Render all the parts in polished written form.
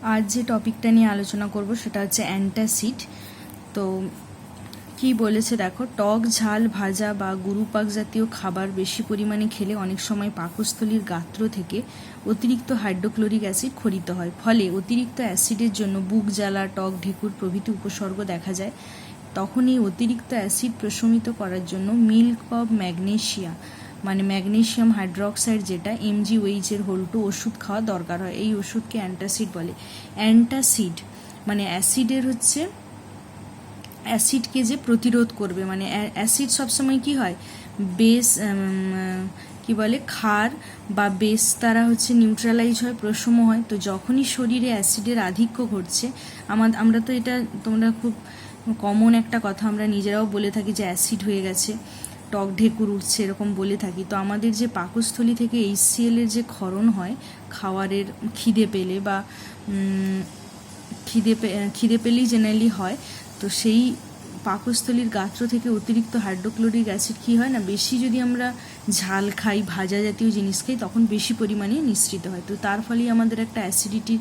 आज যে টপিকটা নিয়ে আলোচনা করব সেটা হচ্ছে অ্যান্টাসিড। তো কি বলেছে দেখো, টক ঝাল ভাজা বা গুরুপাক জাতীয় খাবার বেশি পরিমাণে খেলে অনেক সময় পাকস্থলীর গাত্র থেকে অতিরিক্ত হাইড্রোক্লোরিক অ্যাসিড খরিত হয়। ফলে অতিরিক্ত অ্যাসিডের জন্য বুক জ্বালা, টক ঢেকুর প্রভৃতি উপসর্গ দেখা যায়। তখন এই অতিরিক্ত অ্যাসিড প্রশমিত করার জন্য মিল্ক অব ম্যাগনেশিয়া মানে ম্যাগনেশিয়াম হাইড্রোক্সাইড যেটা MgOH এর হোল2 ওষুধ খাওয়া দরকার হয়। এই ওষুধকে অ্যান্টাসিড বলে। অ্যান্টাসিড মানে অ্যাসিডের হচ্ছে অ্যাসিডকে যে প্রতিরোধ করবে, মানে অ্যাসিড সবসময় কি হয়, বেস কি বলে ক্ষার বা বেস দ্বারা হচ্ছে নিউট্রালাইজ হয়, প্রশম হয়। তো যখনই শরীরে অ্যাসিডের আধিক্য ঘটছে, আমরা তো এটা তোমরা খুব কমন একটা কথা আমরা নিজেরাও বলে থাকি যে অ্যাসিড হয়ে গেছে, টক ঢেকুর উঠছে, এরকম বলে থাকি। তো আমাদের যে পাকস্থলী থেকে HCl এর যে ক্ষরণ হয় খাওয়ারের খিদে পেলে বা খিদে পেলেই জেনারেলি হয়, তো সেই পাকস্থলীর গাত্র থেকে অতিরিক্ত হাইড্রোক্লোরিক অ্যাসিড কী হয় না, বেশি যদি আমরা ঝাল খাই, ভাজা জাতীয় জিনিস খাই, তখন বেশি পরিমাণে নিঃসৃত হয়। তো তার ফলেই আমাদের একটা অ্যাসিডিটি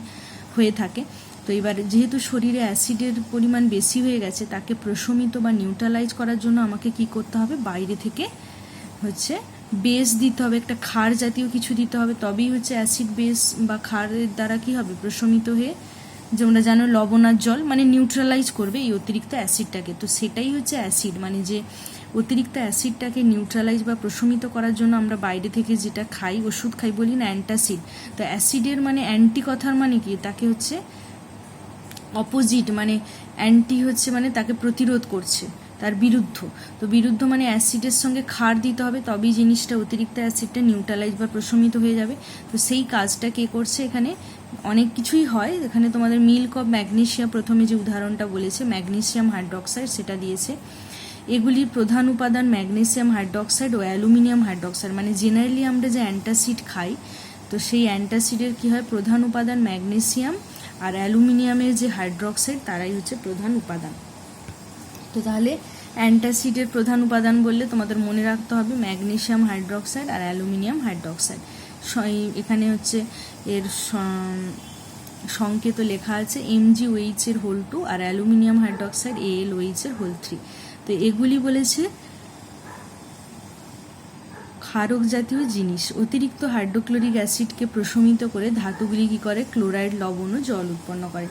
হয়ে থাকে। তো এবার যেহেতু শরীরে অ্যাসিডের পরিমাণ বেশি হয়ে গেছে, তাকে প্রশমিত বা নিউট্রালাইজ করার জন্য আমাকে কি করতে হবে, বাইরে থেকে হচ্ছে বেস দিতে হবে, একটা ক্ষার জাতীয় কিছু দিতে হবে, তবেই হচ্ছে অ্যাসিড বেস বা ক্ষারের দ্বারা কি হবে, প্রশমিত হয়ে যেমন জানো লবণার জল মানে নিউট্রালাইজ করবে এই অতিরিক্ত অ্যাসিডটাকে। তো সেটাই হচ্ছে অ্যাসিড, মানে যে অতিরিক্ত অ্যাসিডটাকে নিউট্রালাইজ বা প্রশমিত করার জন্য আমরা বাইরে থেকে যেটা খাই, ওষুধ খাই, বলি না অ্যান্টাসিড। তো অ্যাসিডের মানে অ্যান্টি কথার মানে কি, তাকে হচ্ছে অপোজিট, মানে অ্যান্টি হচ্ছে মানে তাকে প্রতিরোধ করছে, তার বিরুদ্ধ। তো বিরুদ্ধ মানে অ্যাসিডের সঙ্গে ক্ষার দিতে হবে, তবেই জিনিসটা অতিরিক্ত অ্যাসিডটা নিউট্রালাইজ বা প্রশমিত হয়ে যাবে। তো সেই কাজটা কে করছে এখানে, অনেক কিছুই হয় এখানে। তোমাদের মিল্ক অফ ম্যাগনেশিয়া প্রথমে যে উদাহরণটা বলেছে, ম্যাগনেশিয়াম হাইড্রোক্সাইড সেটা দিয়েছে। এগুলির প্রধান উপাদান ম্যাগনেশিয়াম হাইড্রোক্সাইড ও অ্যালুমিনিয়াম হাইড্রোক্সাইড। মানে জেনারেলি আমরা যে অ্যান্টাসিড খাই, তো সেই অ্যান্টাসিডের কী হয়, প্রধান উপাদান ম্যাগনেশিয়াম আর অ্যালুমিনিয়ামের যে হাইড্রোক্সাইড, তারাই হচ্ছে প্রধান উপাদান। তো তাহলে অ্যান্টাসিডের প্রধান উপাদান বললে তোমাদের মনে রাখতে হবে ম্যাগনেশিয়াম হাইড্রোক্সাইড আর অ্যালুমিনিয়াম হাইড্রোক্সাইড। এখানে হচ্ছে এর সংকেত লেখা আছে MgOH এর হোল2 আর অ্যালুমিনিয়াম হাইড্রোক্সাইড AlOH এর হোল3। তো এগুলি বলেছে ক্ষারক জাতীয় জিনিস। অতিরিক্ত হাইড্রোক্লোরিক অ্যাসিডকে প্রশমিত করে ধাতুগুলি কী করে, ক্লোরাইড, লবণ ও জল উৎপন্ন করে।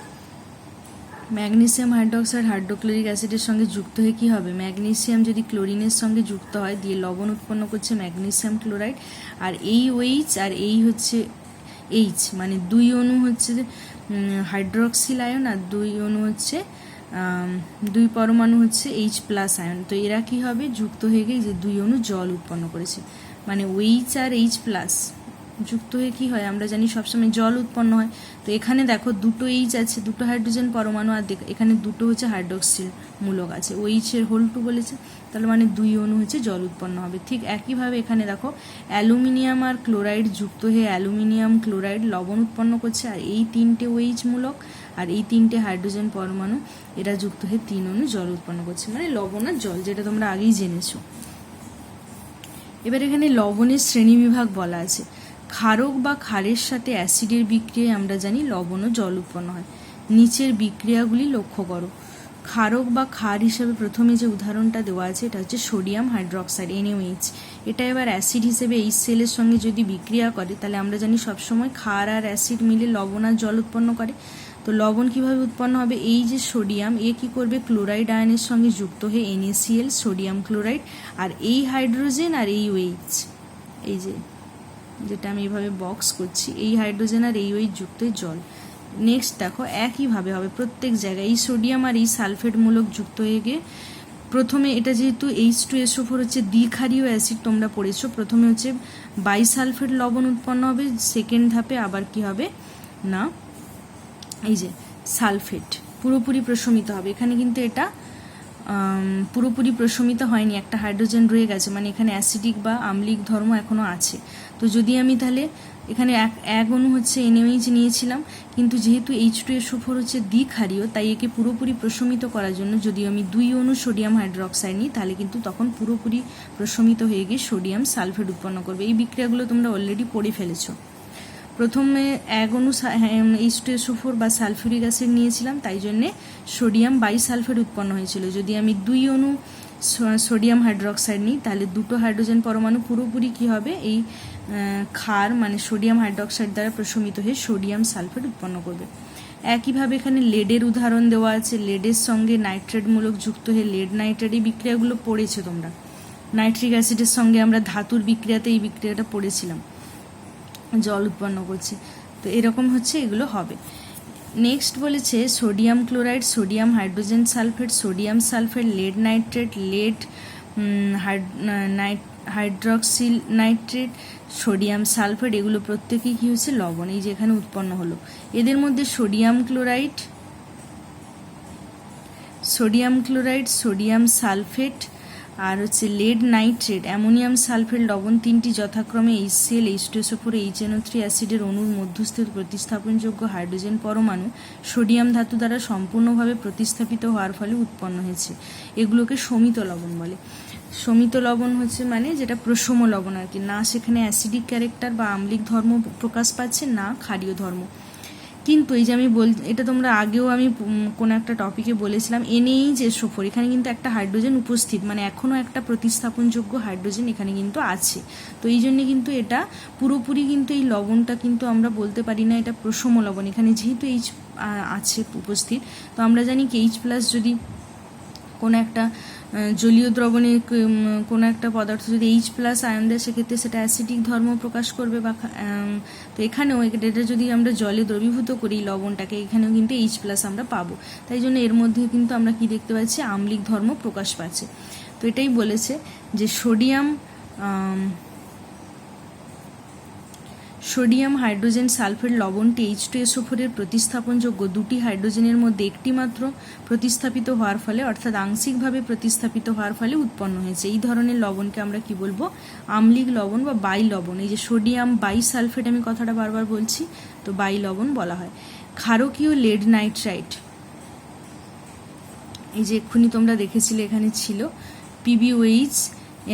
ম্যাগনেসিয়াম হাইড্রোক্সাইড হাইড্রোক্লোরিক অ্যাসিডের সঙ্গে যুক্ত হয়ে কী হবে, ম্যাগনেসিয়াম যদি ক্লোরিনের সঙ্গে যুক্ত হয়, দিয়ে লবণ উৎপন্ন করছে ম্যাগনেসিয়াম ক্লোরাইড। আর এই OH আর এই হচ্ছে H, মানে দুই অণু হচ্ছে হাইড্রোক্সিল আয়ন, আর দুই অণু হচ্ছে দুই পরমাণু হচ্ছে H+ আয়ন। তো এরা কি হবে, যুক্ত হয়ে গিয়ে যে দুই অণু জল উৎপন্ন করেছে, মানে OH আর H+ যুক্ত হয়ে কি হয়, আমরা জানি সবসময় জল উৎপন্ন হয়। তো এখানে দেখো দুটো H আছে, দুটো হাইড্রোজেন পরমাণু, আর এখানে দুটো হচ্ছে হাইড্রোক্সিল মূলক আছে, OH এর হোল2 বলেছে, তাহলে মানে দুই অণু হচ্ছে জল উৎপন্ন হবে। ঠিক একইভাবে এখানে দেখো অ্যালুমিনিয়াম আর ক্লোরাইড যুক্ত হয়ে অ্যালুমিনিয়াম ক্লোরাইড লবণ উৎপন্ন করছে, আর এই তিনটে OH মূলক আর এই তিনটে হাইড্রোজেন পরমাণু এরা যুক্ত হয়ে তিন অণু জল উৎপন্ন করছে, মানে লবণ আর জল, যেটা তোমরা আগেই জেনেছো। এবার এখানে লবণের শ্রেণীবিভাগ বলা আছে। ক্ষারক বা ক্ষারের সাথে অ্যাসিডের বিক্রিয়ায় আমরা জানি লবণ ও জল উৎপন্ন হয়। নিচের বিক্রিয়াগুলি লক্ষ্য করো। ক্ষারক বা ক্ষার হিসেবে প্রথমে যে উদাহরণটা দেওয়া আছে, এটা হচ্ছে সোডিয়াম হাইড্রোক্সাইড NaOH। এটা এবার অ্যাসিড হিসেবে HCl এর সঙ্গে যদি বিক্রিয়া করে, তাহলে আমরা জানি সবসময় ক্ষার আর অ্যাসিড মিলে লবণ আর জল উৎপন্ন করে। তো লবণ কিভাবে উৎপন্ন হবে, এই যে সোডিয়াম এ কি করবে, ক্লোরাইড আয়নের সঙ্গে যুক্ত হয়ে NaCl সোডিয়াম ক্লোরাইড, আর এই হাইড্রোজেন আর এই OH, এই যে যেটা আমি এইভাবে বক্স করছি, এই হাইড্রোজেন আর এই OH যুক্ত জল। নেক্সট দেখো একইভাবে হবে প্রত্যেক জায়গায়, এই সোডিয়াম আর এই সালফেট মূলক যুক্ত হয়ে গিয়ে প্রথমে এটা যেহেতু H2SO4 হচ্ছে দ্বিক্ষারীয় অ্যাসিড, তোমরা পড়েছো, প্রথমে হচ্ছে বাইসালফেট লবণ উৎপন্ন হবে, সেকেন্ড ধাপে আবার কি হবে না, এই যে সালফেট পুরোপুরি প্রশমিত হবে। এখানে কিন্তু এটা পুরোপুরি প্রশমিত হয়নি, একটা হাইড্রোজেন রয়ে গেছে, মানে এখানে অ্যাসিডিক বা আম্লিক ধর্ম এখনও আছে। তো যদি আমি তাহলে এখানে এক অণু হচ্ছে NaOH নিয়েছিলাম, কিন্তু যেহেতু H2SO4 হচ্ছে দ্বিক্ষারীয়, তাই একে পুরোপুরি প্রশমিত করার জন্য যদি আমি দুই অণু সোডিয়াম হাইড্রোক্সাইড নিই, তাহলে কিন্তু তখন পুরোপুরি প্রশমিত হয়ে গিয়ে সোডিয়াম সালফেট উৎপন্ন করবে। এই বিক্রিয়াগুলো তোমরা অলরেডি পড়ে ফেলেছো। প্রথমে 1 অণু H2SO4 বা সালফিউরিক অ্যাসিড নিয়েছিলাম, তাই জন্যে সোডিয়াম বাইসালফেট উৎপন্ন হয়েছিল। যদি আমি 2 অণু সোডিয়াম হাইড্রোক্সাইড নিই তাহলে দুটো হাইড্রোজেন পরমাণু পুরোপুরি কী হবে, এই ক্ষার মানে সোডিয়াম হাইড্রোক্সাইড দ্বারা প্রশমিত হয়ে সোডিয়াম সালফেট উৎপন্ন করবে। একইভাবে এখানে লেডের উদাহরণ দেওয়া আছে। লেডের সঙ্গে নাইট্রেট মূলক যুক্ত হয়ে লেড নাইট্রেট, এই বিক্রিয়াগুলো পড়েছে তোমরা। নাইট্রিক অ্যাসিডের সঙ্গে আমরা ধাতুর বিক্রিয়াতে এই বিক্রিয়াটা পড়েছিলাম, জল উৎপন্ন করছে। তো এরকম হচ্ছে, এগুলো হবে। নেক্সট বলেছে sodium chloride, sodium hydrogen sulphate, sodium sulphate, lead nitrate, lead hydroxyl nitrate, sodium sulphate, এগুলো প্রত্যেকেই কী হচ্ছে, লবণ। এই যে এখানে উৎপন্ন হলো। এদের মধ্যে সোডিয়াম ক্লোরাইড, সোডিয়াম সালফেট আর হচ্ছে লেড নাইট্রেট, অ্যামোনিয়াম সালফেট লবণ, তিনটি যথাক্রমে HCl, H2SO4, HNO3 অ্যাসিডের অণুর মধ্যস্থিত প্রতিস্থাপনযোগ্য হাইড্রোজেন পরমাণু সোডিয়াম ধাতু দ্বারা সম্পূর্ণভাবে প্রতিস্থাপিত হওয়ার ফলে উৎপন্ন হয়েছে। এগুলোকে শমিত লবণ বলে। শমিত লবণ হচ্ছে মানে যেটা প্রশম লবণ আর কি, না সেখানে অ্যাসিডিক ক্যারেক্টার বা আম্লিক ধর্ম প্রকাশ পাচ্ছে, না ক্ষারীয় ধর্ম। কিন্তু এই যে আমি এটা তোমরা আগেও আমি কোনো একটা টপিকে বলেছিলাম, NaHSO4, এখানে কিন্তু একটা হাইড্রোজেন উপস্থিত, মানে এখনও একটা প্রতিস্থাপনযোগ্য হাইড্রোজেন এখানে কিন্তু আছে। তো এই জন্যে কিন্তু এটা পুরোপুরি কিন্তু এই লবণটা কিন্তু আমরা বলতে পারি না এটা প্রশম লবণ। এখানে যেহেতু H আছে উপস্থিত, তো আমরা জানি কি H+ যদি কোনো একটা জলীয় দ্রবণে কোনো একটা পদার্থ যদি H+ আয়ন দেয়, সেক্ষেত্রে সেটা অ্যাসিডিক ধর্ম প্রকাশ করবে। বা তো এখানেও এটা যদি আমরা জলে দ্রবীভূত করি লবণটাকে, এখানেও কিন্তু H+ আমরা পাবো। তাই জন্য এর মধ্যে কিন্তু আমরা কি দেখতে পাচ্ছি, আম্লিক ধর্ম প্রকাশ পাচ্ছে। তো এটাই বলেছে যে সোডিয়াম হাইড্রোজেন সালফেট লবণটি H2SO4 এর প্রতিস্থাপনযোগ্য দুটি হাইড্রোজেনের মধ্যে একটি মাত্র প্রতিস্থাপিত হওয়ার ফলে, অর্থাৎ আংশিকভাবে প্রতিস্থাপিত হওয়ার ফলে উৎপন্ন হয়েছে। এই ধরনের লবণকে আমরা কি বলবো, আম্লিক লবণ বা বাই লবণ। এই যে সোডিয়াম বাইসালফেট, আমি কথাটা বারবার বলছি, তো বাই লবণ বলা হয়। ক্ষারকীয় লেড নাইট্রাইট, এই যে এক্ষুনি তোমরা দেখেছিলে এখানে ছিল PbOH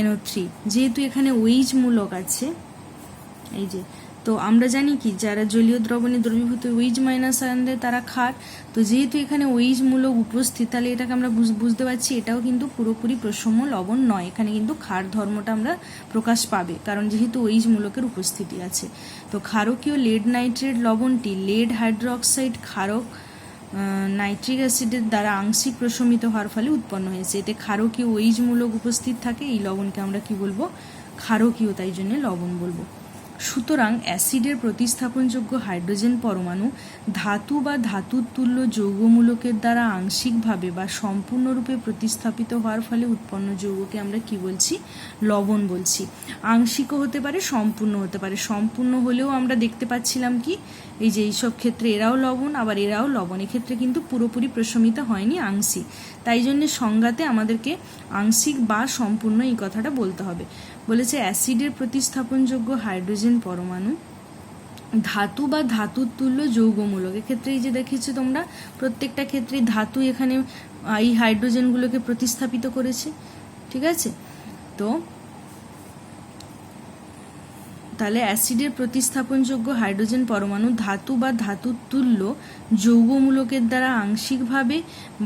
NO3, যেহেতু এখানে OH মূলক আছে, এই যে, তো আমরা জানি কি যারা জলীয় দ্রবণে দ্রবীভূত OH- আয়ন দেয় তারা ক্ষার। তো যেহেতু এখানে OH মূলক উপস্থিত, তাহলে এটাকে আমরা বুঝতে পারছি এটাও কিন্তু পুরোপুরি প্রশম লবণ নয়, এখানে কিন্তু ক্ষার ধর্মটা আমরা প্রকাশ পাবে, কারণ যেহেতু OH মূলকের উপস্থিতি আছে। তো ক্ষারকীয় লেড নাইট্রেট লবণটি লেড হাইড্রোক্সাইড ক্ষারক নাইট্রিক অ্যাসিডের দ্বারা আংশিক প্রশমিত হওয়ার ফলে উৎপন্ন হয়েছে। এতে ক্ষারকীয় OH মূলক উপস্থিত থাকে। এই লবণকে আমরা কি বলবো, ক্ষারকীয়, তাই জন্য লবণ বলবো। সুতরাং অ্যাসিডের প্রতিস্থাপনযোগ্য হাইড্রোজেন পরমাণু ধাতু বা ধাতুর তুল্য যৌগমূলকের দ্বারা আংশিকভাবে বা সম্পূর্ণরূপে প্রতিস্থাপিত হওয়ার ফলে উৎপন্ন যৌগকে আমরা কি বলছি, লবণ বলছি। আংশিকও হতে পারে, সম্পূর্ণ হতে পারে। সম্পূর্ণ হলেও আমরা দেখতে পাচ্ছিলাম কি, এই যে এইসব ক্ষেত্রে এরাও লবণ আবার এরাও লবণ, এক্ষেত্রে কিন্তু পুরোপুরি প্রশমিত হয়নি, আংশিক। তাই জন্য সংজ্ঞাতে আমাদেরকে আংশিক বা সম্পূর্ণ এই কথাটা বলতে হবে। বলেছে অ্যাসিডের প্রতিস্থাপনযোগ্য হাইড্রোজেন পরমাণু ধাতু বা ধাতুর তুল্য যৌগমূলক। এক্ষেত্রে এই যে দেখেছো তোমরা, প্রত্যেকটা ক্ষেত্রে ধাতু এখানে এই হাইড্রোজেনগুলোকে প্রতিস্থাপিত করেছে, ঠিক আছে। তো তাহলে অ্যাসিডের প্রতিস্থাপনযোগ্য হাইড্রোজেন পরমাণু ধাতু বা ধাতুর তুল্য যৌগমূলকের দ্বারা আংশিকভাবে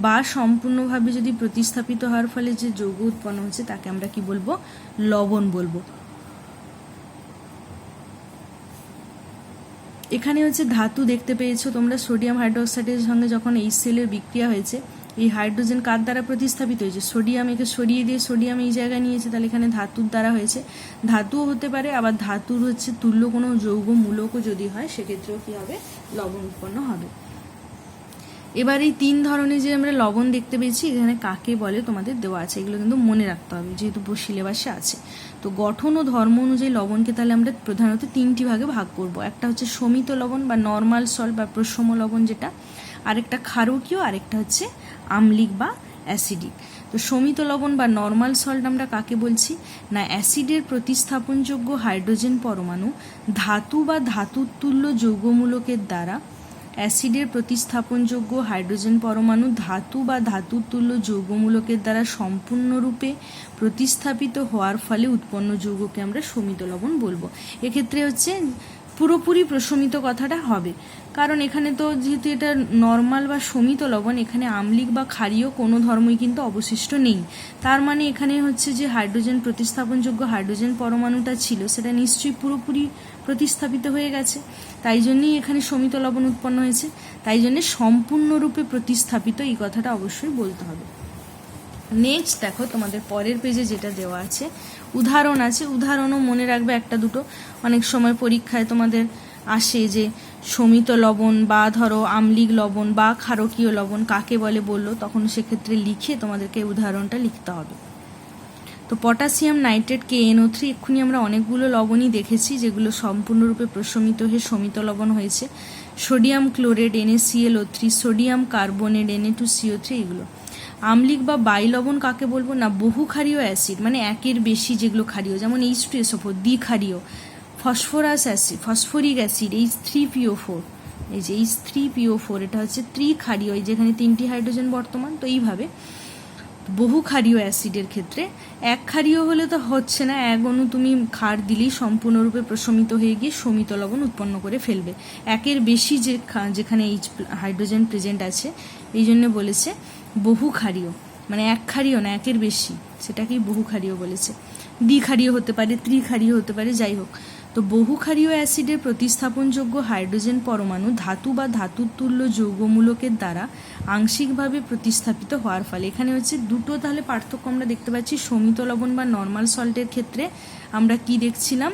বা সম্পূর্ণভাবে যদি প্রতিস্থাপিত হওয়ার ফলে যে যৌগ উৎপন্ন হচ্ছে তাকে আমরা কি বলবো, লবণ বলবো। এখানে হচ্ছে ধাতু দেখতে পেয়েছো তোমরা, সোডিয়াম হাইড্রোক্সাইডের সঙ্গে যখন HCl এর বিক্রিয়া হয়েছে, এই হাইড্রোজেন কার দ্বারা প্রতিস্থাপিত হয়েছে, সোডিয়াম, একে সরিয়ে দিয়ে সোডিয়াম এই জায়গায় নিয়েছে, তাহলে এখানে ধাতুর দ্বারা হয়েছে। ধাতুও হতে পারে, আবার ধাতুর হচ্ছে তুল্য কোনো যৌগ মূলকও যদি হয়, সেক্ষেত্রেও কি হবে, লবণ উৎপন্ন হবে। এবার এই 3 ধরনের যে আমরা লবণ দেখতে পেয়েছি, এখানে কাকে বলে তোমাদের দেওয়া আছে, এগুলো কিন্তু মনে রাখতে হবে যেহেতু সিলেবাসে আছে। তো গঠন ও ধর্ম অনুযায়ী লবণকে তাহলে আমরা প্রধানত 3টি ভাগে ভাগ করব। একটা হচ্ছে শমিত লবণ বা নর্মাল সল্ট বা প্রশম লবণ যেটা, আরেকটা ক্ষারকীয়, আরেকটা হচ্ছে আম্লিক বা অ্যাসিডিক। তো শমিত লবণ বা নর্মাল সল্ট আমরা কাকে বলছি না, অ্যাসিডের প্রতিস্থাপনযোগ্য হাইড্রোজেন পরমাণু ধাতু বা ধাতুর তুল্য যৌগমূলকের দ্বারা, অ্যাসিডের প্রতিস্থাপনযোগ্য হাইড্রোজেন পরমাণু ধাতু বা ধাতুর তুল্য যৌগমূলকের দ্বারা সম্পূর্ণরূপে প্রতিস্থাপিত হওয়ার ফলে উৎপন্ন যৌগকে আমরা শমিত লবণ বলবো। এক্ষেত্রে হচ্ছে পুরোপুরি প্রশমিত কথাটা হবে, কারণ এখানে তো যেহেতু এটা নর্মাল বা শমিত লবণ, এখানে আম্লিক বা ক্ষারীয় কোনো ধর্মই কিন্তু অবশিষ্ট নেই। তার মানে এখানে হচ্ছে যে হাইড্রোজেন প্রতিস্থাপনযোগ্য হাইড্রোজেন পরমাণুটা ছিল সেটা নিশ্চয়ই পুরোপুরি প্রতিস্থাপিত হয়ে গেছে, তাই জন্যই এখানে শমিত লবণ উৎপন্ন হয়েছে। তাই জন্যে সম্পূর্ণরূপে প্রতিস্থাপিত এই কথাটা অবশ্যই বলতে হবে। নেক্সট দেখো তোমাদের পরের পেজে যেটা দেওয়া আছে উদাহরণ আছে, উদাহরণও মনে রাখবে একটা দুটো। অনেক সময় পরীক্ষায় তোমাদের আসে যে শমিত লবণ বা ধরো আম্লিক লবণ বা ক্ষারকীয় লবণ কাকে বলে বললো, তখন সেক্ষেত্রে লিখে তোমাদেরকে উদাহরণটা লিখতে হবে। তো পটাশিয়াম নাইট্রেট KNO3, এক্ষুনি আমরা অনেকগুলো লবণই দেখেছি যেগুলো সম্পূর্ণরূপে প্রশমিত হয়ে শমিত লবণ হয়েছে। Sodium chlorate NaClO3, sodium carbonate Na2CO3, এগুলো। আম্লিক বা বাই লবণ কাকে বলবো না, বহু ক্ষারীয় অ্যাসিড, মানে একের বেশি যেগুলো ক্ষারীয়, যেমন H2SO4 দ্বিক্ষারীয়, phosphorous acid, phosphoric acid H3PO4, এই যে H3PO4 এটা হচ্ছে ত্রিক্ষারীয়, এই যেখানে 3টি হাইড্রোজেন বর্তমান। তো এইভাবে বহু ক্ষারীয় অ্যাসিডের ক্ষেত্রে এক ক্ষারীয় হলে তো হচ্ছে না, এক অণু তুমি ক্ষার দিলেই সম্পূর্ণরূপে প্রশমিত হয়ে গিয়ে শমিত লবণ উৎপন্ন করে ফেলবে। একের বেশি যেখানে H হাইড্রোজেন প্রেজেন্ট আছে, এই জন্য বলেছে বহু ক্ষারীয়, মানে এক ক্ষারীয় না, একের বেশি, সেটাকেই বহু ক্ষারীয় বলেছে। দ্বিক্ষারীয় হতে পারে, ত্রিক্ষারীয় হতে পারে, যাই হোক। তো বহু ক্ষারীয় অ্যাসিডের প্রতিস্থাপনযোগ্য হাইড্রোজেন পরমাণু ধাতু বা ধাতুর তুল্য যৌগমূলকের দ্বারা আংশিকভাবে প্রতিস্থাপিত হওয়ার ফলে, এখানে হচ্ছে দুটো তাহলে পার্থক্য আমরা দেখতে পাচ্ছি। শমিত লবণ বা নর্মাল সল্টের ক্ষেত্রে আমরা কি দেখছিলাম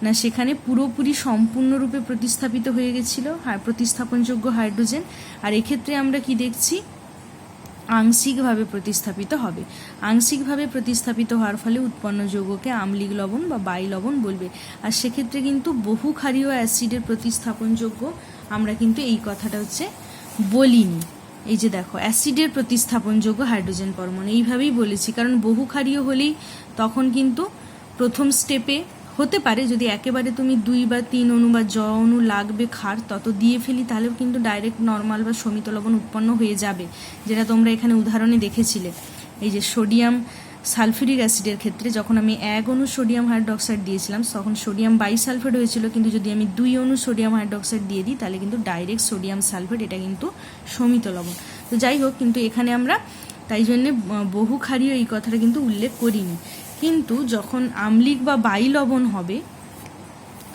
না, সেখানে পুরোপুরি সম্পূর্ণরূপে প্রতিস্থাপিত হয়ে গেছিল প্রতিস্থাপনযোগ্য হাইড্রোজেন, আর এক্ষেত্রে আমরা কি দেখছি, আংশিকভাবে প্রতিস্থাপিত হবে। আংশিকভাবে প্রতিস্থাপিত হওয়ার ফলে উৎপন্ন যৌগকে আম্লিক লবণ বা বাই লবণ বলবে। আর সেক্ষেত্রে কিন্তু বহু ক্ষারীয় অ্যাসিডের প্রতিস্থাপনযোগ্য আমরা কিন্তু এই কথাটা হচ্ছে বলিনি। এই যে দেখো অ্যাসিডের প্রতিস্থাপনযোগ্য হাইড্রোজেন পরমাণু, এইভাবেই বলেছি, কারণ বহু ক্ষারীয় হলেই তখন কিন্তু প্রথম স্টেপে হতে পারে যদি একেবারে তুমি 2 বা 3 অণু বা অণু লাগবে ক্ষার তত দিয়ে ফেলি, তাহলেও কিন্তু ডাইরেক্ট নর্মাল বা শমিত লবণ উৎপন্ন হয়ে যাবে, যেটা তোমরা এখানে উদাহরণে দেখেছিলে। এই যে সোডিয়াম সালফিউরিক অ্যাসিডের ক্ষেত্রে যখন আমি 1 অণু সোডিয়াম হাইড্রোক্সাইড দিয়েছিলাম তখন সোডিয়াম বাইসালফেট হয়েছিল, কিন্তু যদি আমি 2 অণু সোডিয়াম হাইড্রোক্সাইড দিয়ে দিই তাহলে কিন্তু ডাইরেক্ট সোডিয়াম সালফেট, এটা কিন্তু শমিত লবণ। তো যাই হোক, কিন্তু এখানে আমরা তাই জন্যে বহু ক্ষারীয় এই কথাটা কিন্তু উল্লেখ করিনি। কিন্তু যখন আম্লিক বা বাই লবণ হবে,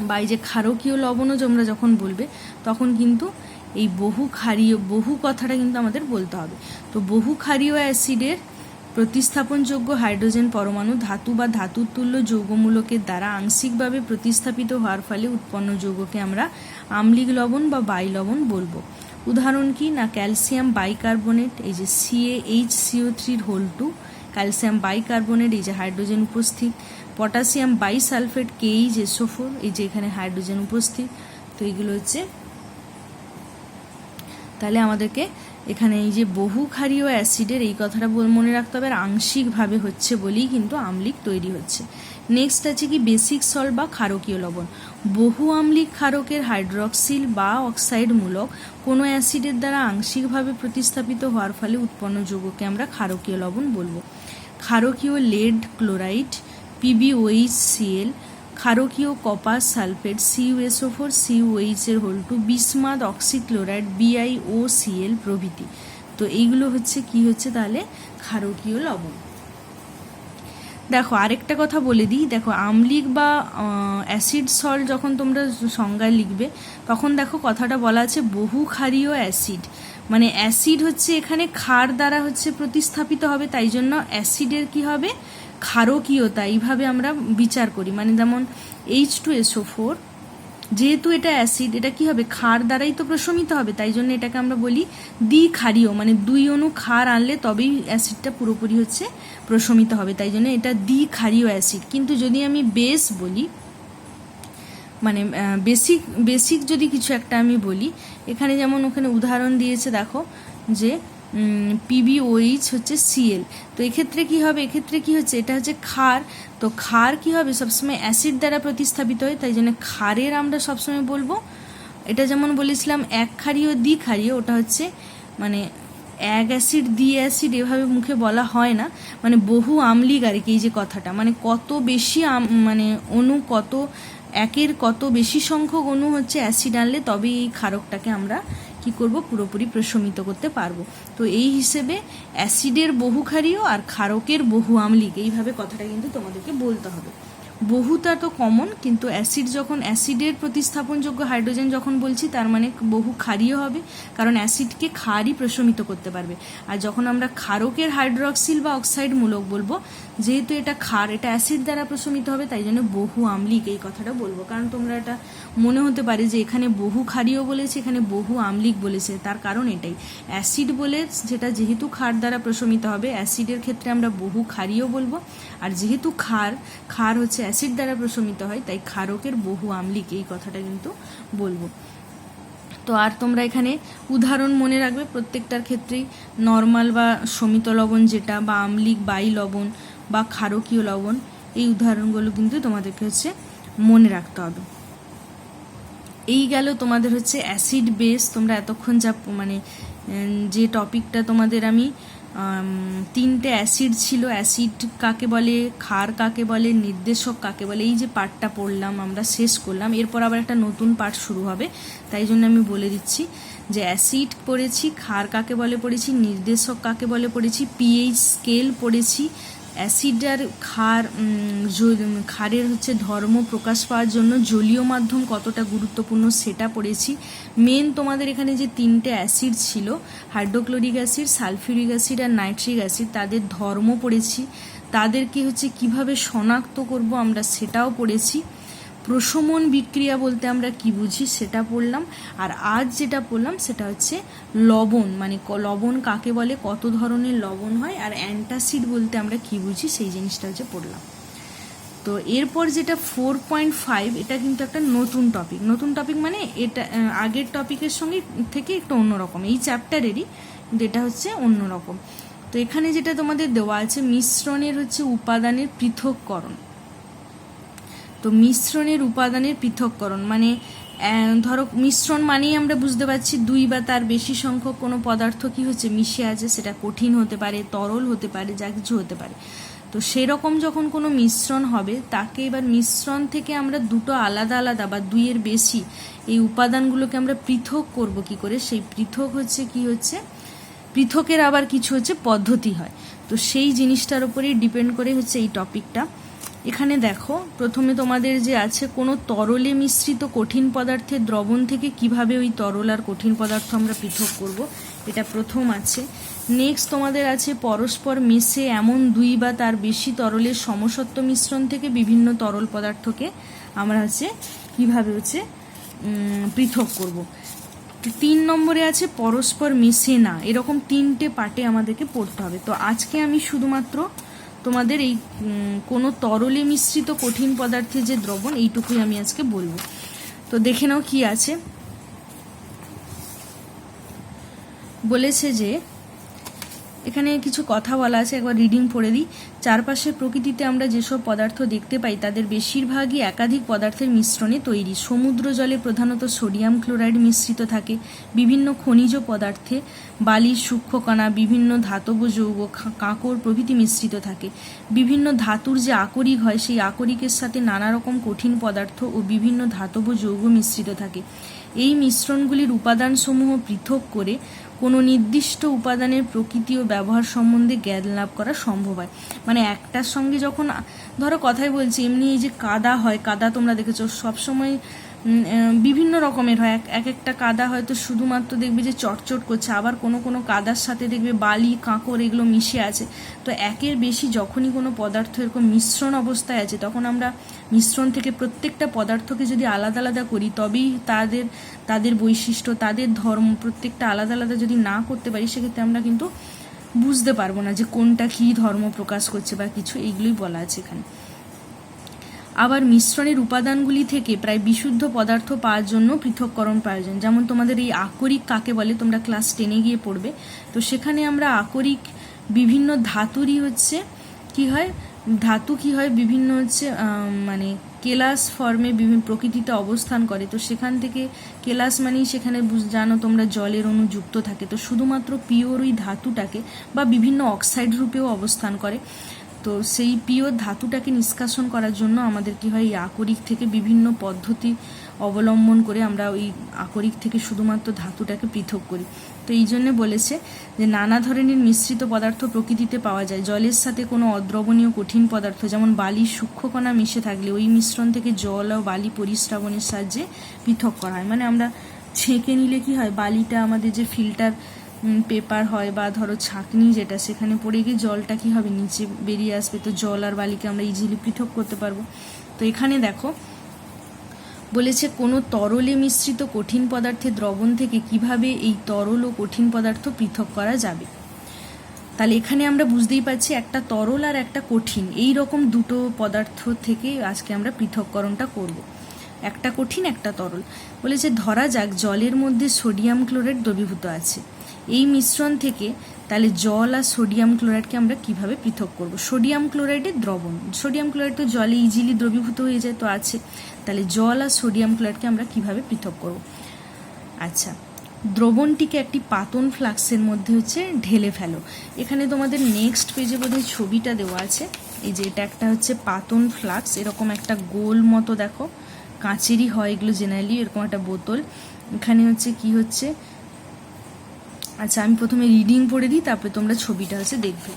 বা এই যে ক্ষারকীয় লবণও তোমরা যখন বলবে, তখন কিন্তু এই বহু ক্ষারীয় বহু কথাটা কিন্তু আমাদের বলতে হবে। তো বহু ক্ষারীয় অ্যাসিডের প্রতিস্থাপনযোগ্য হাইড্রোজেন পরমাণু ধাতু বা ধাতুর তুল্য যৌগমূলকের দ্বারা আংশিকভাবে প্রতিস্থাপিত হওয়ার ফলে উৎপন্ন যৌগকে আমরা আম্লিক লবণ বা বাই লবণ বলবো। উদাহরণ কি না, ক্যালসিয়াম বাইকার্বনেট, এই যে CaHCO3(2), ক্যালসিয়াম বাইকার্বনেট, এই যে হাইড্রোজেন উপস্থিত, পটাশিয়াম বাইসালফেট KHSO4, এই যে এখানে হাইড্রোজেন উপস্থিত। তো এইগুলো হচ্ছে, তাহলে আমাদেরকে এখানে এই যে বহু ক্ষারীয় অ্যাসিডের এই কথাটা মনে রাখতে হবে, আর আংশিকভাবে হচ্ছে বলেই কিন্তু আম্লিক তৈরি হচ্ছে। নেক্সট আছে কি বেসিক সল্ট বা ক্ষারকীয় লবণ। বহু আম্লিক ক্ষারকের হাইড্রক্সিল বা অক্সাইড মূলক কোনো অ্যাসিডের দ্বারা আংশিকভাবে প্রতিস্থাপিত হওয়ার ফলে উৎপন্ন যৌগকে আমরা ক্ষারকীয় লবণ বলবো। ক্ষারকীয় লেড ক্লোরাইড PbOHCl, ক্ষারকীয় copper sulphate CuSO4 CuOH(2), bismuth oxychloride BiOCl প্রভৃতি। তো এইগুলো হচ্ছে কি হচ্ছে তাহলে ক্ষারকীয় লবণ। দেখো আরেকটা কথা বলে দিই, দেখো আম্লিক বা অ্যাসিড সল্ট যখন তোমরা সংজ্ঞায় লিখবে তখন দেখো কথাটা বলা আছে বহু ক্ষারীয় অ্যাসিড, মানে অ্যাসিড হচ্ছে এখানে ক্ষার দ্বারা হচ্ছে প্রতিস্থাপিত হবে, তাই জন্য অ্যাসিডের কি হবে ক্ষারকীয়তা, এইভাবে আমরা বিচার করি। মানে যেমন H2SO4 যেহেতু এটা অ্যাসিড, এটা কি হবে ক্ষার দ্বারাই তো প্রশমিত হবে, তাই জন্য এটাকে আমরা বলি দ্বিক্ষারীয়, মানে 2 অণু ক্ষার আনলে তবেই অ্যাসিডটা পুরোপুরি হচ্ছে প্রশমিত হবে, তাই জন্য এটা দ্বিক্ষারীয় অ্যাসিড। কিন্তু যদি আমি বেস বলি, মানে বেসিক যদি কিছু একটা আমি বলি, এখানে যেমন ওখানে উদাহরণ দিয়েছে দেখো যে PbOH হচ্ছে Cl, তো এক্ষেত্রে কি হবে, এক্ষেত্রে কি হচ্ছে এটা হচ্ছে ক্ষার, তো ক্ষার কি হবে সবসময় অ্যাসিড দ্বারা প্রতিস্থাপিত হয়, তাই জন্য ক্ষারের আমরা সবসময় বলবো। এটা যেমন বলেছিলাম এক ক্ষারীয় দ্বিক্ষারীয়, ওটা হচ্ছে মানে এক অ্যাসিড দ্বি অ্যাসিড এভাবে মুখে বলা হয় না, মানে বহু আম্লিক আর কি, এই যে কথাটা মানে কত বেশি মানে অণু কত একের কত বেশি সংখ্যক অণু হচ্ছে অ্যাসিড আনলে তবে এই ক্ষারকটাকে আমরা কি করব, পুরোপুরি প্রশমিত করতে পারবো। তো এই হিসেবে অ্যাসিডের বহু ক্ষারীয় আর ক্ষারকের বহু আম্লিক, এইভাবে কথাটা কিন্তু তোমাদেরকে বলতে হবে। বহুটা তো কমন, কিন্তু অ্যাসিড যখন অ্যাসিডের প্রতিস্থাপনযোগ্য হাইড্রোজেন যখন বলছি তার মানে বহু ক্ষারীয় হবে, কারণ অ্যাসিডকে ক্ষারই প্রশমিত করতে পারবে। আর যখন আমরা ক্ষারকের হাইড্রক্সিল বা অক্সাইড মূলক বলবো, যেহেতু এটা ক্ষার, এটা অ্যাসিড দ্বারা প্রশমিত হবে, তাই জন্য বহু আম্লিক এই কথাটা বলবো। কারণ তোমরা এটা মনে হতে পারে যে এখানে বহু ক্ষারীয় বলেছে, এখানে বহু আম্লিক বলেছে, তার কারণ এটাই, অ্যাসিড বলে যেটা যেহেতু ক্ষার দ্বারা প্রশমিত হবে, অ্যাসিডের ক্ষেত্রে আমরা বহু ক্ষারীয় বলবো, আর যেহেতু ক্ষার হচ্ছে অ্যাসিড দ্বারা প্রশমিত হয়, তাই ক্ষারকের বহু আম্লিক এই কথাটা কিন্তু বলবো। তো আর তোমরা এখানে উদাহরণ মনে রাখবে প্রত্যেকটার ক্ষেত্রেই, নর্মাল বা শমিত লবণ যেটা, বা আম্লিক বায়ু লবণ বা ক্ষারকীয় লবণ, এই উদাহরণগুলো কিন্তু তোমাদেরকে হচ্ছে মনে রাখতে হবে। এই গেল তোমাদের হচ্ছে অ্যাসিড বেস। তোমরা এতক্ষণ যা মানে যে টপিকটা তোমাদের আমি তিনটে অ্যাসিড ছিল, অ্যাসিড কাকে বলে, ক্ষার কাকে বলে, নির্দেশক কাকে বলে, এই যে পার্টটা পড়লাম আমরা, শেষ করলাম। এরপর আবার একটা নতুন পার্ট শুরু হবে, তাই জন্য আমি বলে দিচ্ছি যে অ্যাসিড পড়েছি, ক্ষার কাকে বলে পড়েছি, নির্দেশক কাকে বলে পড়েছি, পিএইচ স্কেল পড়েছি, অ্যাসিড আর ক্ষারের হচ্ছে ধর্ম প্রকাশ পাওয়ার জন্য জলীয় মাধ্যম কতটা গুরুত্বপূর্ণ সেটা পড়েছি। মেন তোমাদের এখানে যে তিনটে অ্যাসিড ছিল, হাইড্রোক্লোরিক অ্যাসিড, সালফিউরিক অ্যাসিড আর নাইট্রিক অ্যাসিড, তাদের ধর্ম পড়েছি, তাদেরকে হচ্ছে কিভাবে শনাক্ত করব আমরা সেটাও পড়েছি। প্রশমন বিক্রিয়া বলতে আমরা কি বুঝি সেটা পড়লাম। আর আজ যেটা পড়লাম সেটা হচ্ছে লবণ, মানে লবণ কাকে বলে, কত ধরনের লবণ হয়, আর অ্যান্টাসিড বলতে আমরা কি বুঝি সেই জিনিসটা হচ্ছে পড়লাম। তো এরপর যেটা 4.5, এটা কিন্তু একটা নতুন টপিক মানে এটা আগের টপিকের সঙ্গে থেকে একটু অন্যরকম, এই চ্যাপ্টারেরই, কিন্তু এটা হচ্ছে অন্যরকম। তো এখানে যেটা তোমাদের দেওয়া আছে, মিশ্রণের হচ্ছে উপাদানের পৃথককরণ। তো মিশ্রণের উপাদানের পৃথককরণ মানে ধরো মিশ্রণ মানেই আমরা বুঝতে পারছি দুই বা তার বেশি সংখ্যক কোনো পদার্থ কি হচ্ছে মিশে আছে, সেটা কঠিন হতে পারে, তরল হতে পারে, যা কিছু হতে পারে। তো সেরকম যখন কোনো মিশ্রণ হবে, তাকে এবার মিশ্রণ থেকে আমরা দুটো আলাদা আলাদা বা দুইয়ের বেশি এই উপাদানগুলোকে আমরা পৃথক করব কি করে, সেই পৃথক হচ্ছে কি হচ্ছে, পৃথকের আবার কিছু হচ্ছে পদ্ধতি হয়। তো সেই জিনিসটার উপরেই ডিপেন্ড করে হচ্ছে এই টপিকটা। এখানে দেখো প্রথমে তোমাদের যে আছে, কোনো তরলে মিশ্রিত কঠিন পদার্থের দ্রবণ থেকে কিভাবে ওই তরল আর কঠিন পদার্থ আমরা পৃথক করব, এটা প্রথম আছে। নেক্সট তোমাদের আছে পরস্পর মিশে এমন দুই বা তার বেশি তরলের সমসত্ব মিশ্রণ থেকে বিভিন্ন তরল পদার্থকে আমরা হচ্ছে কিভাবে হচ্ছে পৃথক করব। 3 নম্বরে আছে পরস্পর মিশে না, এরকম 3টে পার্টে আমাদেরকে পড়তে হবে। তো আজকে আমি শুধুমাত্র তোমাদের এই কোনো তরলে মিশ্রিত কঠিন পদার্থের যে দ্রবণ, এইটুকুই আমি আজকে বলবো। তো দেখে নাও কি আছে। বলেছে যে এখানে কিছু কথা বলা আছে, একবার রিডিং পড়ে দিই। চারপাশের প্রকৃতিতে আমরা যেসব পদার্থ দেখতে পাই তাদের বেশিরভাগই একাধিক পদার্থের মিশ্রণে তৈরি। সমুদ্র জলে প্রধানত সোডিয়াম ক্লোরাইড মিশ্রিত থাকে, বিভিন্ন খনিজ পদার্থে বালির সূক্ষ্মকণা, বিভিন্ন ধাতব যৌগ, কাঁকড় প্রভৃতি মিশ্রিত থাকে। বিভিন্ন ধাতুর যে আকরিক হয়, সেই আকরিকের সাথে নানা রকম কঠিন পদার্থ ও বিভিন্ন ধাতব যৌগ মিশ্রিত থাকে। এই মিশ্রণগুলির উপাদানসমূহ পৃথক করে কোনো নির্দিষ্ট উপাদানের প্রকৃতি ও ব্যবহার সম্বন্ধে জ্ঞান লাভ করা সম্ভব হয়। মানে একটার সঙ্গে যখন ধরো কথাই বলছি, এমনি এই যে কাদা হয়, কাদা তোমরা দেখেছো সবসময় বিভিন্ন রকমের হয়, এক একটা কাদা হয়তো শুধুমাত্র দেখবে যে চটচট করছে, আবার কোনো কোনো কাদার সাথে দেখবে বালি, কাঁকড় এগুলো মিশে আছে। তো একের বেশি যখনই কোনো পদার্থ এরকম মিশ্রণ অবস্থায় আছে, তখন আমরা মিশ্রণ থেকে প্রত্যেকটা পদার্থকে যদি আলাদা আলাদা করি, তবেই তাদের বৈশিষ্ট্য, তাদের ধর্ম প্রত্যেকটা আলাদা আলাদা যদি না করতে পারি, সেক্ষেত্রে আমরা কিন্তু বুঝতে পারবো না যে কোনটা কী ধর্ম প্রকাশ করছে বা কিছু, এইগুলোই বলা আছে এখানে। আবার মিশ্রণের উপাদানগুলি থেকে প্রায় বিশুদ্ধ পদার্থ পাওয়ার জন্য পৃথককরণ প্রয়োজন। যেমন তোমাদের এই আকরিক কাকে বলে তোমরা ক্লাস 10-এ গিয়ে পড়বে। তো সেখানে আমরা আকরিক বিভিন্ন ধাতুরই হচ্ছে কি হয়, ধাতু কি হয় বিভিন্ন হচ্ছে মানে কেলাস ফর্মে বিভিন্ন প্রকৃতিতে অবস্থান করে। তো সেখান থেকে কেলাস মানেই সেখানে জানো তোমরা জলের অণু যুক্ত থাকে। তো শুধুমাত্র পিওর ওই ধাতুটাকে বা বিভিন্ন অক্সাইড রূপেও অবস্থান করে। তো সেই পিওর ধাতুটাকে নিষ্কাশন করার জন্য আমাদের কি হয়, এই আকরিক থেকে বিভিন্ন পদ্ধতি অবলম্বন করে আমরা ওই আকরিক থেকে শুধুমাত্র ধাতুটাকে পৃথক করি। তো এই জন্য বলেছে যে নানা ধরনের মিশ্রিত পদার্থ প্রকৃতিতে পাওয়া যায়। জলের সাথে কোনো অদ্রবণীয় কঠিন পদার্থ যেমন বালির সূক্ষ্মকণা মিশে থাকলে ওই মিশ্রণ থেকে জল ও বালি পরিস্রাবনের সাহায্যে পৃথক করা হয়। মানে আমরা ছেঁকে নিলে কি হয়, বালিটা আমাদের যে ফিল্টার পেপার হয় বা ধরো ছাঁকনি যেটা, সেখানে পড়ে গিয়ে জলটা কি হবে, নিচে বেরিয়ে আসবে। তো জল আর বালিকে আমরা ইজিলি পৃথক করতে পারবো। তো এখানে দেখো বলেছে কোনো তরলে মিশ্রিত কঠিন পদার্থের দ্রবণ থেকে কিভাবে এই তরল ও কঠিন পদার্থ পৃথক করা যাবে। তাহলে এখানে আমরা বুঝতেই পারছি একটা তরল আর একটা কঠিন, এই রকম দুটো পদার্থ থেকে আজকে আমরা পৃথককরণটা করব। একটা কঠিন একটা তরল। বলেছে ধরা যাক জলের মধ্যে সোডিয়াম ক্লোরাইড দ্রবীভূত আছে। এই মিশ্রণ থেকে তাহলে জল আর সোডিয়াম ক্লোরাইডকে আমরা কিভাবে পৃথক করব। সোডিয়াম ক্লোরাইডের দ্রবণ, সোডিয়াম ক্লোরাইড তো জলে ইজিলি দ্রবীভূত হয়ে যায়, তো আছে। তাহলে জল আর সোডিয়াম ক্লোরাইডকে আমরা কিভাবে পৃথক করব। আচ্ছা, দ্রবণটিকে একটি পাতন ফ্লাক্সের মধ্যে হচ্ছে ঢেলে ফেলো। এখানে তোমাদের নেক্সট পেজে বোধহয় ছবিটা দেওয়া আছে। এই যে এটা একটা হচ্ছে পাতন ফ্লাক্স, এরকম একটা গোল মতো দেখো, কাঁচেরই হয় এগুলো জেনারেলি, এরকম একটা বোতল। এখানে হচ্ছে কি হচ্ছে, আচ্ছা আমি প্রথমে রিডিং পড়ে দিই, তারপরে তোমরা ছবিটা হচ্ছে দেখবে।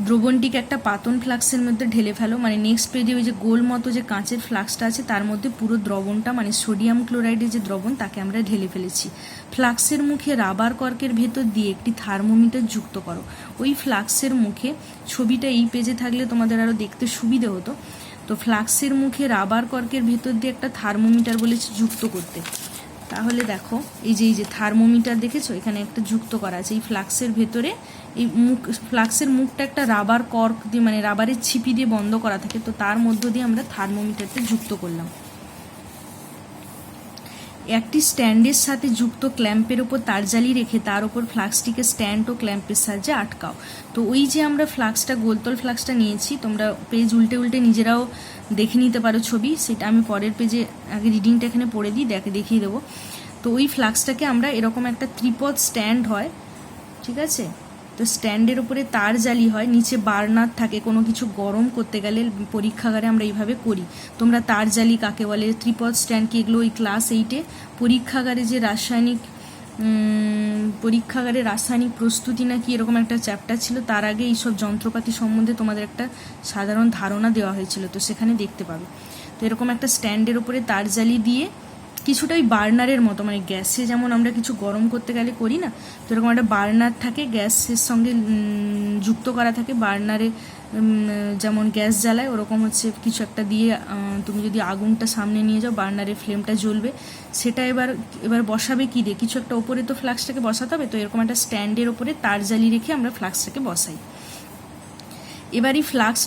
দ্রবণটিকে একটা পাতন ফ্লাক্সের মধ্যে ঢেলে ফেলো, মানে নেক্সট পেজে ওই যে গোল মতো যে কাঁচের ফ্লাক্সটা আছে তার মধ্যে পুরো দ্রবণটা, মানে সোডিয়াম ক্লোরাইডের যে দ্রবণ তাকে আমরা ঢেলে ফেলেছি। ফ্লাক্সের মুখে রাবার কর্কের ভেতর দিয়ে একটি থার্মোমিটার যুক্ত করো। ওই ফ্লাক্সের মুখে, ছবিটা এই পেজে থাকলে তোমাদের আরও দেখতে সুবিধে হতো। তো ফ্লাক্সের মুখে রাবার কর্কের ভেতর দিয়ে একটা থার্মোমিটার বলেছে যুক্ত করতে। তাহলে দেখো এই যে থার্মোমিটার দেখেছো, এখানে একটা যুক্ত করা আছে এই ফ্লাক্সের ভেতরে। এই ফ্লাক্সের মুখটা একটা রাবার কর্ক দিয়ে, মানে রাবারের ছিপি দিয়ে বন্ধ করা থাকে, তো তার মধ্য দিয়ে আমরা থার্মোমিটারটা যুক্ত করলাম। একটি স্ট্যান্ডের সাথে যুক্ত ক্ল্যাম্পের ওপর তার জালি রেখে তার ওপর ফ্লাক্সটিকে স্ট্যান্ড ও ক্ল্যাম্পের সাহায্যে আটকাও। তো ওই যে আমরা ফ্লাক্সটা, গোলতল ফ্লাক্সটা নিয়েছি, তোমরা পেজ উল্টে উল্টে নিজেরাও দেখে নিতে পারো ছবি, সেটা আমি পরের পেজে আগে রিডিংটা এখানে পড়ে দিই, দেখিয়ে দেবো। তো ওই ফ্লাক্সটাকে আমরা এরকম একটা ত্রিপদ স্ট্যান্ড হয়, ঠিক আছে, তো স্ট্যান্ডের উপরে তার জালি হয়, নিচে বার্নার থাকে, কোনো কিছু গরম করতে গেলে পরীক্ষাগারে আমরা এইভাবে করি। তোমরা তার জালি কাকে বলে, ত্রিপদ স্ট্যান্ড কি, এগুলো ওই ক্লাস 8-এ পরীক্ষাগারে যে রাসায়নিক প্রস্তুতি না কি এরকম একটা চ্যাপ্টার ছিল, তার আগে এইসব যন্ত্রপাতি সম্বন্ধে তোমাদের একটা সাধারণ ধারণা দেওয়া হয়েছিল, তো সেখানে দেখতে পাবে। তো এরকম একটা স্ট্যান্ডের উপরে তার জালি দিয়ে কিছুটাই বার্নারের মতো, মানে গ্যাসে যেমন আমরা কিছু গরম করতে গেলে করি না, তো এরকম একটা বার্নার থাকে, গ্যাসের সঙ্গে যুক্ত করা থাকে। বার্নারে যেমন গ্যাস জ্বালায় ওরকম হচ্ছে কিছু একটা দিয়ে তুমি যদি আগুনটা সামনে নিয়ে যাও, বার্নারের ফ্লেমটা জ্বলবে। সেটা এবার বসাবে কি দিয়ে, কিছু একটা ওপরে তো ফ্লাক্সটাকে বসাতে হবে, তো এরকম একটা স্ট্যান্ডের ওপরে তার জালি রেখে আমরা ফ্লাক্সটাকে বসাই। এবার এই ফ্লাক্স